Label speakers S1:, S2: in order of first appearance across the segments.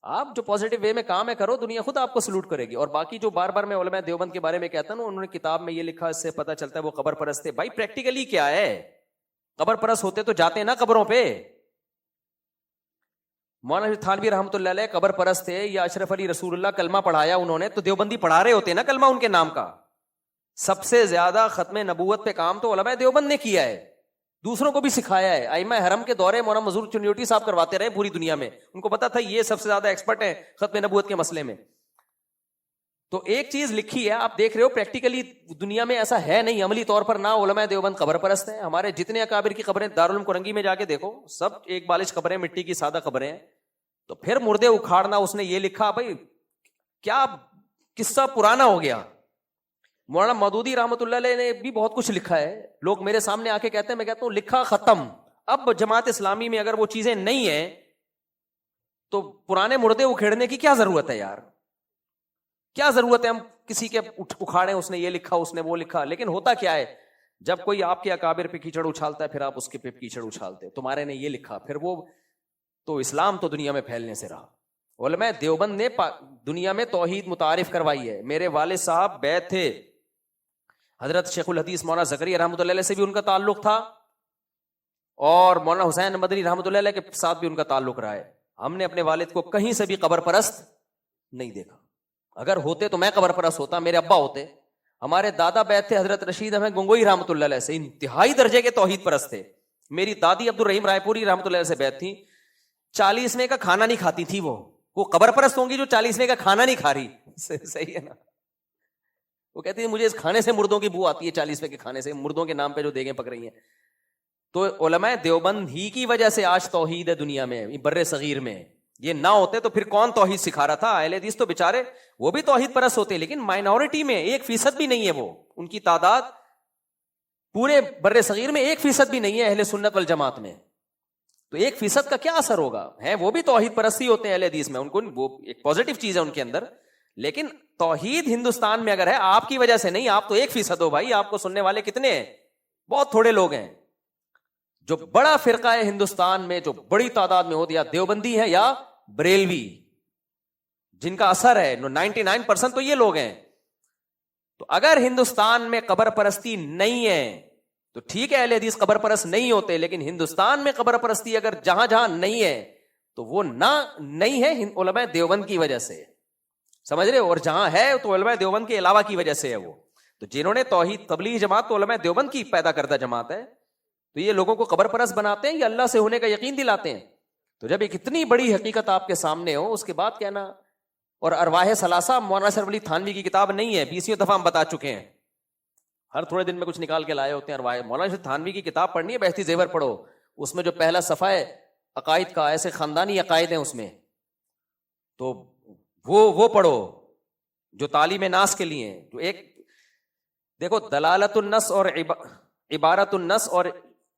S1: آپ جو positive way میں کام ہے کرو, دنیا خود آپ کو سلوٹ کرے گی. اور باقی جو بار بار میں علماء دیوبند کے بارے میں کہتا ہوں, انہوں نے کتاب میں یہ لکھا, اس سے پتہ چلتا ہے وہ قبر پرست تھے. بھائی پریکٹیکلی کیا ہے, قبر پرست ہوتے تو جاتے نا قبروں پہ. مولانا تھانوی رحمۃ اللہ علیہ قبر پرست تھے, یا اشرف علی رسول اللہ کلمہ پڑھایا انہوں نے, تو دیوبندی پڑھا رہے ہوتے نا کلمہ ان کے نام کا. سب سے زیادہ ختم نبوت پہ کام تو علماء دیوبند نے کیا ہے, دوسروں کو بھی سکھایا ہے. ائمہ حرم کے دورے مولانا مظہور چنیوٹی صاحب کرواتے رہے پوری دنیا میں, ان کو پتا تھا یہ سب سے زیادہ ایکسپرٹ ہیں ختم نبوت کے مسئلے میں. تو ایک چیز لکھی ہے, آپ دیکھ رہے ہو پریکٹیکلی دنیا میں ایسا ہے نہیں عملی طور پر, نہ علماء دیوبند قبر پرست ہیں. ہمارے جتنے اکابر کی قبریں دارالعلوم کرنگی میں جا کے دیکھو, سب ایک بالش قبریں, مٹی کی سادہ قبریں ہیں. تو پھر مردے اکھاڑنا, اس نے یہ لکھا, بھائی کیا قصہ پرانا ہو گیا. مولانا مودودی رحمۃ اللہ علیہ نے بھی بہت کچھ لکھا ہے. لوگ میرے سامنے آ کے کہتے ہیں, میں کہتا ہوں لکھا ختم. اب جماعت اسلامی میں اگر وہ چیزیں نہیں ہیں تو پرانے مردے اکھیڑنے کی کیا ضرورت ہے یار, کیا ضرورت ہے ہم کسی کے اکھاڑیں, اس نے یہ لکھا, اس نے وہ لکھا. لیکن ہوتا کیا ہے, جب کوئی آپ کے اکابر پہ کیچڑ اچھالتا ہے, پھر آپ اس کے پہ کیچڑ اچھالتے, تمہارے نے یہ لکھا, پھر وہ تو اسلام تو دنیا میں پھیلنے سے رہا. علماء دیوبند نے دنیا میں توحید متعارف کروائی ہے. میرے والد صاحب بیت تھے, حضرت شیخ الحدیث مولانا زکریا رحمۃ اللہ علیہ سے بھی ان کا تعلق تھا, اور مولانا حسین مدنی رحمۃ اللہ علیہ کے ساتھ بھی ان کا تعلق رہا ہے. ہم نے اپنے والد کو کہیں سے بھی قبر پرست نہیں دیکھا. اگر ہوتے تو میں قبر پرست ہوتا, میرے ابا ہوتے. ہمارے دادا بیت تھے حضرت رشید احمد گنگوئی رحمۃ اللہ علیہ سے, انتہائی درجے کے توحید پرست تھے. میری دادی عبد الرحیم رائے پوری رحمۃ اللہ علیہ سے بیت تھی. 40ویں کا کھانا نہیں کھاتی تھی وہ قبر پرست ہوں گی جو 40ویں کا کھانا نہیں کھا رہی. صحیح ہے نا. وہ کہتی ہے مجھے اس کھانے سے مردوں کی بو آتی ہے, 40ویں کے کھانے سے, مردوں کے نام پہ جو دیگیں پک رہی ہیں. تو علماء دیوبند ہی کی وجہ سے آج توحید ہے دنیا میں, بر صغیر میں. یہ نہ ہوتے تو پھر کون توحید سکھا رہا تھا؟ اہل حدیث تو بےچارے وہ بھی توحید پرست ہوتے, لیکن مائنورٹی میں 1% بھی نہیں ہے وہ. ان کی تعداد پورے بر صغیر میں 1% بھی نہیں ہے اہل سنت والجماعت میں. تو 1% کا کیا اثر ہوگا؟ ہے وہ بھی توحید پرستی ہوتے ہیں اہل حدیث میں, ان کو وہ ایک پازیٹو چیز ہے ان کے اندر. لیکن توحید ہندوستان میں اگر ہے, آپ کی وجہ سے نہیں. آپ تو 1% ہو بھائی, آپ کو سننے والے کتنے ہیں؟ بہت تھوڑے لوگ ہیں. جو بڑا فرقہ ہے ہندوستان میں, جو بڑی تعداد میں ہو, یا دیوبندی ہے یا بریلوی, جن کا اثر ہے 99% تو یہ لوگ ہیں. تو اگر ہندوستان میں قبر پرستی نہیں ہے تو ٹھیک ہے, اہل حدیث قبر پرست نہیں ہوتے, لیکن ہندوستان میں قبر پرستی اگر جہاں جہاں نہیں ہے تو وہ نہیں ہے علماء دیوبند کی وجہ سے, سمجھ رہے ہو؟ اور جہاں ہے تو علماء دیوبند کے علاوہ کی وجہ سے ہے وہ. تو جنہوں نے توحید تبلیغ جماعت تو علماء دیوبند کی پیدا کردہ جماعت ہے. تو یہ لوگوں کو قبر پرست بناتے ہیں یا اللہ سے ہونے کا یقین دلاتے ہیں؟ تو جب ایک اتنی بڑی حقیقت آپ کے سامنے ہو, اس کے بعد کہنا. اور ارواح ثلاثہ مولانا اشرف علی تھانوی کی کتاب نہیں ہے, 20 دفعہ ہم بتا چکے ہیں, ہر تھوڑے دن میں کچھ نکال کے لائے ہوتے ہیں. ارواح مولانا اشرف تھانوی کی کتاب پڑھنی ہے, بہشتی زیور پڑھو. اس میں جو پہلا صفحہ ہے عقائد کا, ایسے خاندانی عقائد ہیں اس میں, تو وہ پڑھو جو تعلیم ناس کے لیے ہیں. جو ایک دیکھو, دلالت النص اور عبارت النص اور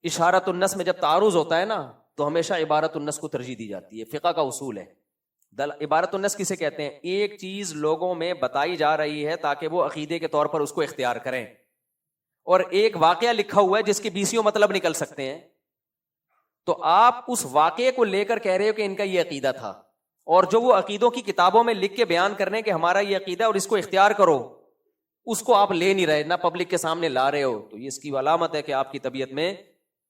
S1: اشارت النص میں جب تعارض ہوتا ہے نا, تو ہمیشہ عبارت النص کو ترجیح دی جاتی ہے. فقہ کا اصول ہے. عبارت النص کسے کہتے ہیں؟ ایک چیز لوگوں میں بتائی جا رہی ہے تاکہ وہ عقیدے کے طور پر اس کو اختیار کریں, اور ایک واقعہ لکھا ہوا ہے جس کے 20 مطلب نکل سکتے ہیں. تو آپ اس واقعے کو لے کر کہہ رہے ہو کہ ان کا یہ عقیدہ تھا, اور جو وہ عقیدوں کی کتابوں میں لکھ کے بیان کرنے کہ ہمارا یہ عقیدہ اور اس کو اختیار کرو, اس کو آپ لے نہیں رہے, نہ پبلک کے سامنے لا رہے ہو. تو یہ اس کی علامت ہے کہ آپ کی طبیعت میں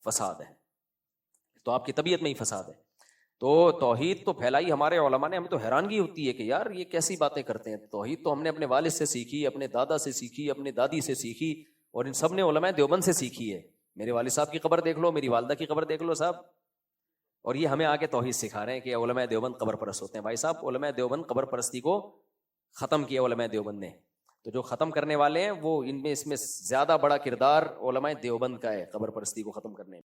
S1: فساد ہے. تو آپ کی طبیعت میں ہی فساد ہے. تو توحید تو پھیلائی ہمارے علماء نے. ہمیں تو حیرانگی ہوتی ہے کہ یار یہ کیسی باتیں کرتے ہیں. توحید تو ہم نے اپنے والد سے سیکھی, اپنے دادا سے سیکھی, اپنے دادی سے سیکھی, اور ان سب نے علماء دیوبند سے سیکھی ہے. میرے والد صاحب کی قبر دیکھ لو, میری والدہ کی قبر دیکھ لو صاحب, اور یہ ہمیں آگے توحید سکھا رہے ہیں کہ علماء دیوبند قبر پرست ہوتے ہیں. بھائی صاحب, علماء دیوبند قبر پرستی کو ختم کیا علماء دیوبند نے. تو جو ختم کرنے والے ہیں وہ اس میں زیادہ بڑا کردار علماء دیوبند کا ہے قبر پرستی کو ختم کرنے میں.